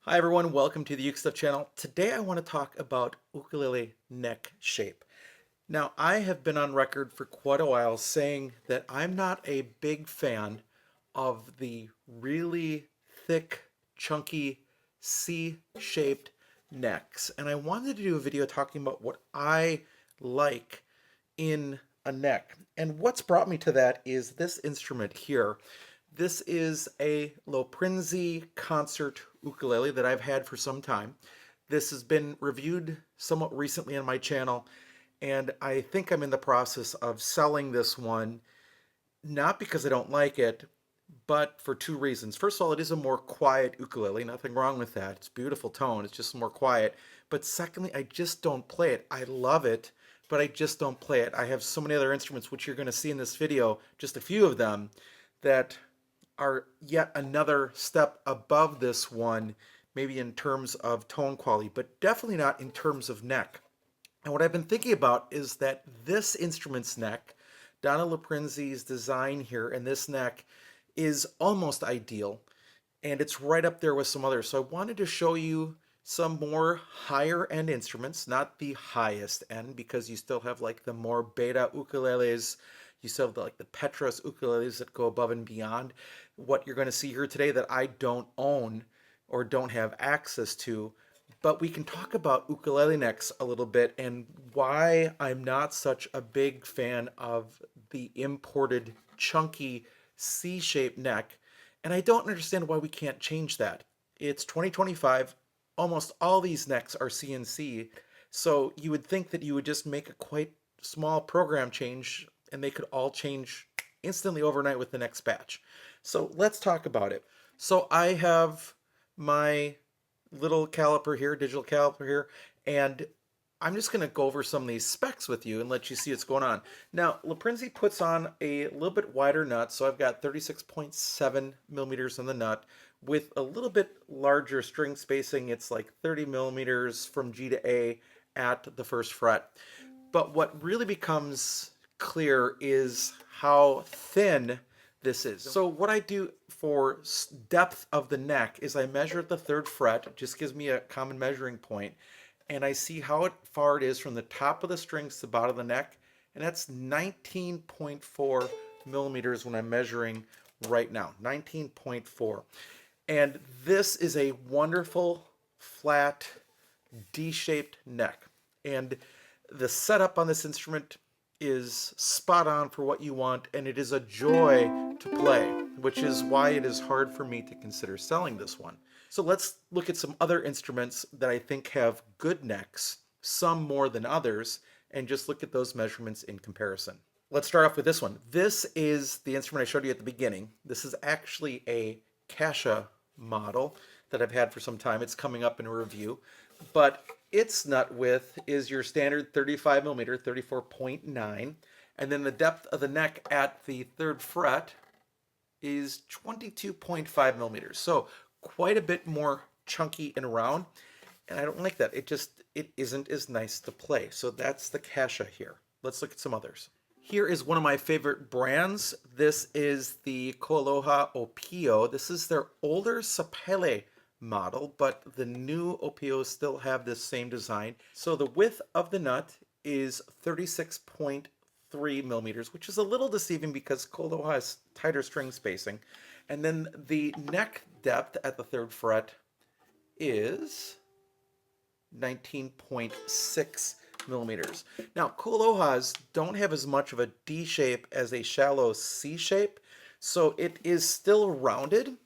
Hi everyone, welcome to the Uke Stuff channel. Today I want to talk about ukulele neck shape. Now I have been on record for quite a while saying that I'm not a big fan of the really thick, chunky, C-shaped necks. And I wanted to do a video talking about what I like in a neck. And what's brought me to that is this instrument here. This is a Loprinzi concert ukulele that I've had for some time. This has been reviewed somewhat recently on my channel, and I think I'm in the process of selling this one, not because I don't like it, but for two reasons. First of all, it is a more quiet ukulele, nothing wrong with that. It's a beautiful tone, it's just more quiet. But secondly, I just don't play it. I love it, but I just don't play it. I have so many other instruments, which you're going to see in this video, just a few of them, that are yet another step above this one, maybe in terms of tone quality, but definitely not in terms of neck. And what I've been thinking about is that this instrument's neck, Donna Loprinzi's design here, and this neck is almost ideal, and it's right up there with some others. So I wanted to show you some more higher end instruments, not the highest end, because you still have like the more beta ukuleles, you still have like the Petros ukuleles that go above and beyond what you're going to see here today that I don't own or don't have access to. But we can talk about ukulele necks a little bit and why I'm not such a big fan of the imported chunky C-shaped neck. And I don't understand why we can't change that. It's 2025. Almost all these necks are CNC. So you would think that you would just make a quite small program change and they could all change instantly overnight with the next batch. So let's talk about it. So I have my little caliper here, digital caliper here, and I'm just going to go over some of these specs with you and let you see what's going on. Now, Loprinzi puts on a little bit wider nut, so I've got 36.7 millimeters on the nut with a little bit larger string spacing. It's like 30 millimeters from G to A at the first fret. But what really becomes clear is how thin this is. So what I do for depth of the neck is I measure at the third fret. It just gives me a common measuring point, and I see how far it is from the top of the strings to the bottom of the neck, and that's 19.4 millimeters when I'm measuring right now, 19.4. And this is a wonderful, flat, D-shaped neck. And the setup on this instrument is spot on for what you want, and it is a joy to play, which is why it is hard for me to consider selling this one. So let's look at some other instruments that I think have good necks, some more than others, and just look at those measurements in comparison. Let's start off with this one. This is the instrument I showed you at the beginning. This is actually a Kasha model that I've had for some time. It's coming up in a review, but its nut width is your standard 35 millimeter, 34.9, and then the depth of the neck at the third fret is 22.5 millimeters. So quite a bit more chunky and round, and I don't like that. It isn't as nice to play. So that's the Kasha here. Let's look at some others. Here is one of my favorite brands. This is the Koaloha Opio. This is their older Sapele model, but the new Opios still have this same design. So the width of the nut is 36.3 millimeters, which is a little deceiving because Koaloha has tighter string spacing. And then the neck depth at the third fret is 19.6 millimeters. Now, Koalohas don't have as much of a D shape as a shallow C shape, so it is still rounded.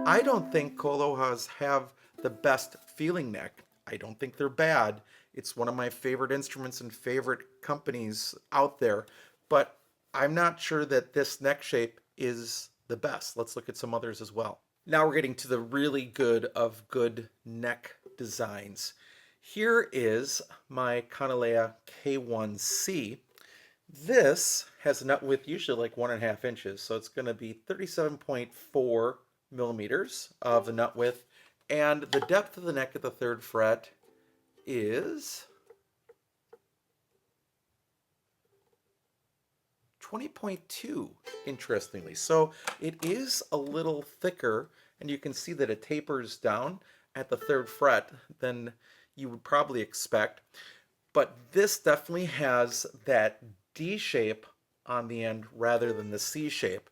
I don't think Koalohas have the best feeling neck. I don't think they're bad. It's one of my favorite instruments and favorite companies out there, but I'm not sure that this neck shape is the best. Let's look at some others as well. Now we're getting to the really good of good neck designs. Here is my Kanalea K1C. This has a nut width usually like 1.5 inches, so it's going to be 37.4 millimeters of the nut width, and the depth of the neck at the third fret is 20.2, interestingly. So it is a little thicker, and you can see that it tapers down at the 3rd fret than you would probably expect. But this definitely has that D shape on the end rather than the C shape.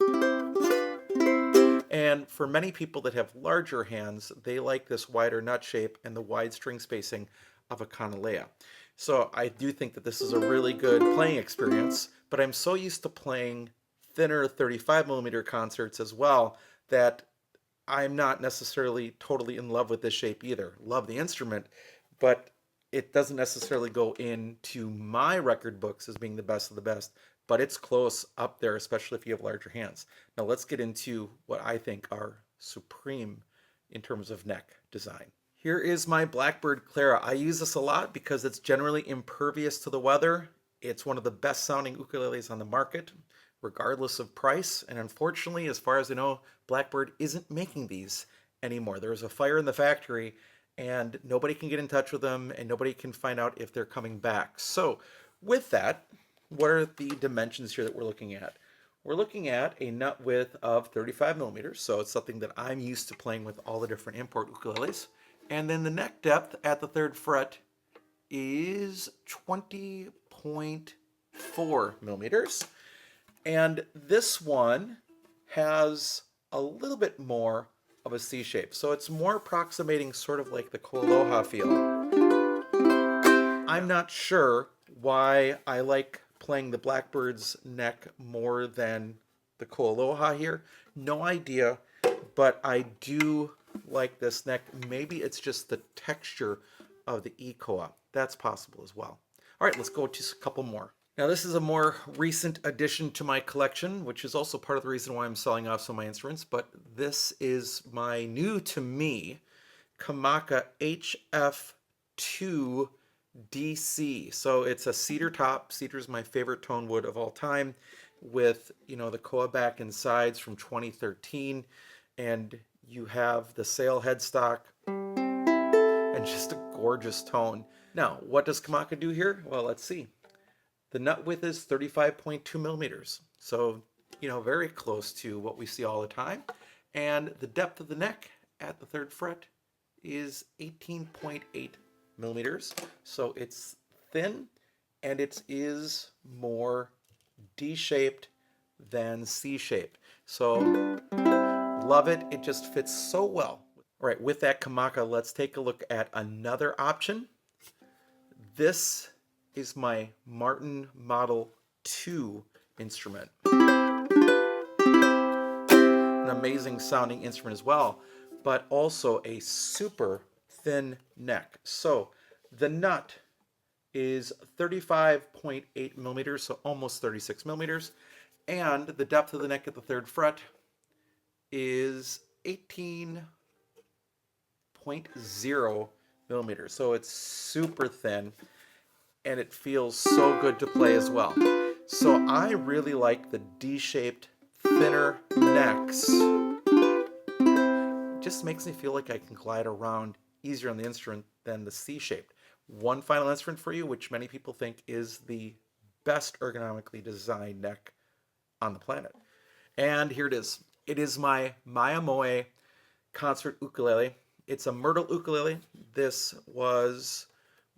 And for many people that have larger hands, they like this wider nut shape and the wide string spacing of a ukulele. So I do think that this is a really good playing experience, but I'm so used to playing thinner 35mm concerts as well that I'm not necessarily totally in love with this shape either. Love the instrument, but it doesn't necessarily go into my record books as being the best of the best, but it's close up there, especially if you have larger hands. Now let's get into what I think are supreme in terms of neck design. Here is my Blackbird Clara. I use this a lot because it's generally impervious to the weather. It's one of the best sounding ukuleles on the market, regardless of price. And unfortunately, as far as I know, Blackbird isn't making these anymore. There was a fire in the factory and nobody can get in touch with them and nobody can find out if they're coming back. So with that, what are the dimensions here that we're looking at? We're looking at a nut width of 35mm, so it's something that I'm used to playing with all the different import ukuleles. And then the neck depth at the 3rd fret is 20.4mm. And this one has a little bit more of a C shape. So it's more approximating sort of like the Koaloha feel. I'm not sure why I like playing the Blackbird's neck more than the Koaloha here. No idea, but I do like this neck. Maybe it's just the texture of the Ikoa. That's possible as well. All right, let's go to a couple more. Now this is a more recent addition to my collection, which is also part of the reason why I'm selling off some of my instruments, but this is my new to me Kamaka HF2 DC. So it's a cedar top. Cedar is my favorite tone wood of all time, with, you know, the koa back and sides from 2013, and you have the sail headstock and just a gorgeous tone. Now, what does Kamaka do here? Well, let's see. The nut width is 35.2mm, so, you know, very close to what we see all the time. And the depth of the neck at the 3rd fret is 18.8mm, so it's thin and it is more D-shaped than C-shaped. So love it. It just fits so well. All right, with that Kamaka, let's take a look at another option. This is my Martin Model 2 instrument. An amazing sounding instrument as well, but also a super thin neck. So the nut is 35.8mm, so almost 36mm, and the depth of the neck at the 3rd fret is 18.0mm, so it's super thin and it feels so good to play as well. So I really like the D-shaped thinner necks. It just makes me feel like I can glide around easier on the instrument than the C-shaped. One final instrument for you, which many people think is the best ergonomically designed neck on the planet. And here it is. It is my Myamoa concert ukulele. It's a myrtle ukulele. This was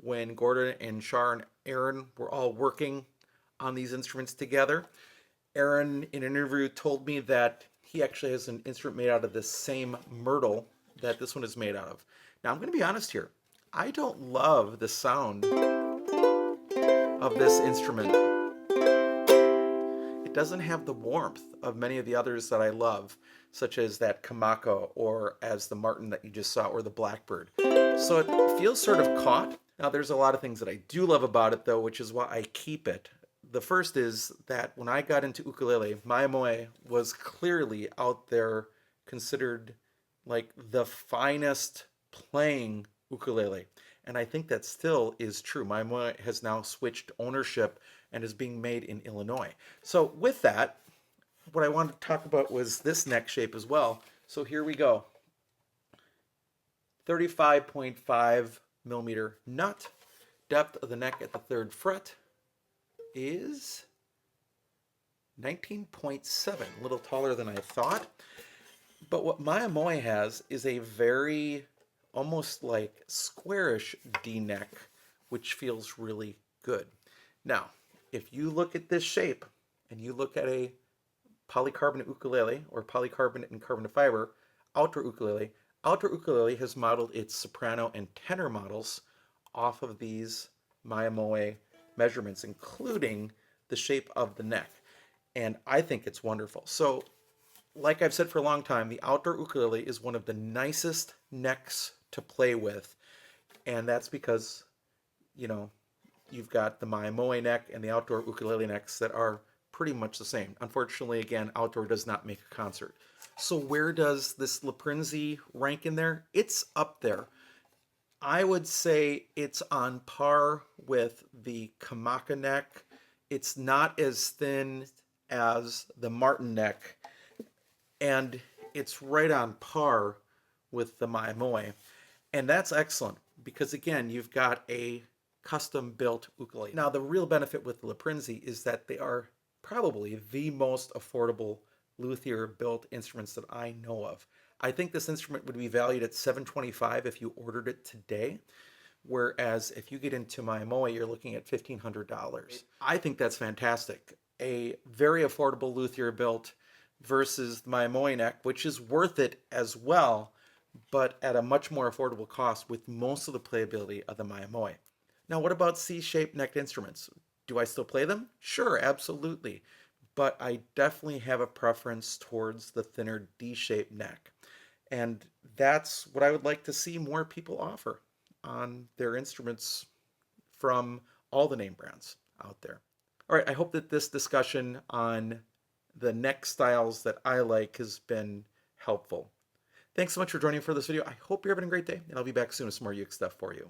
when Gordon and Shar and Aaron were all working on these instruments together. Aaron, in an interview, told me that he actually has an instrument made out of the same myrtle that this one is made out of. Now, I'm going to be honest here. I don't love the sound of this instrument. It doesn't have the warmth of many of the others that I love, such as that Kamaka or as the Martin that you just saw, or the Blackbird. So it feels sort of caught. Now, there's a lot of things that I do love about it, though, which is why I keep it. The first is that when I got into ukulele, Myamoa was clearly out there considered like the finest playing ukulele. And I think that still is true. Myamoa has now switched ownership and is being made in Illinois. So with that, what I wanted to talk about was this neck shape as well. So here we go. 35.5mm nut. Depth of the neck at the 3rd fret is 19.7, a little taller than I thought. But what Myamoa has is a very almost like squarish D neck, which feels really good. Now, if you look at this shape and you look at a polycarbonate ukulele or polycarbonate and carbon fiber outdoor ukulele has modeled its soprano and tenor models off of these Myamoa measurements, including the shape of the neck. And I think it's wonderful. So like I've said for a long time, the outdoor ukulele is one of the nicest necks to play with. And that's because, you know, you've got the Myamoa neck and the outdoor ukulele necks that are pretty much the same. Unfortunately, again, outdoor does not make a concert. So where does this Laprinzi rank in there? It's up there. I would say it's on par with the Kamaka neck. It's not as thin as the Martin neck, and it's right on par with the Myamoa. And that's excellent because, again, you've got a custom built ukulele. Now, the real benefit with the Laprinzi is that they are probably the most affordable luthier built instruments that I know of. I think this instrument would be valued at $725 if you ordered it today. Whereas if you get into Myamoa, you're looking at $1,500. I think that's fantastic. A very affordable luthier built versus the Myamoa neck, which is worth it as well, but at a much more affordable cost with most of the playability of the Myamoa. Now, what about C-shaped necked instruments? Do I still play them? Sure, absolutely. But I definitely have a preference towards the thinner D-shaped neck. And that's what I would like to see more people offer on their instruments from all the name brands out there. All right, I hope that this discussion on the neck styles that I like has been helpful. Thanks so much for joining me for this video. I hope you're having a great day, and I'll be back soon with some more uke stuff for you.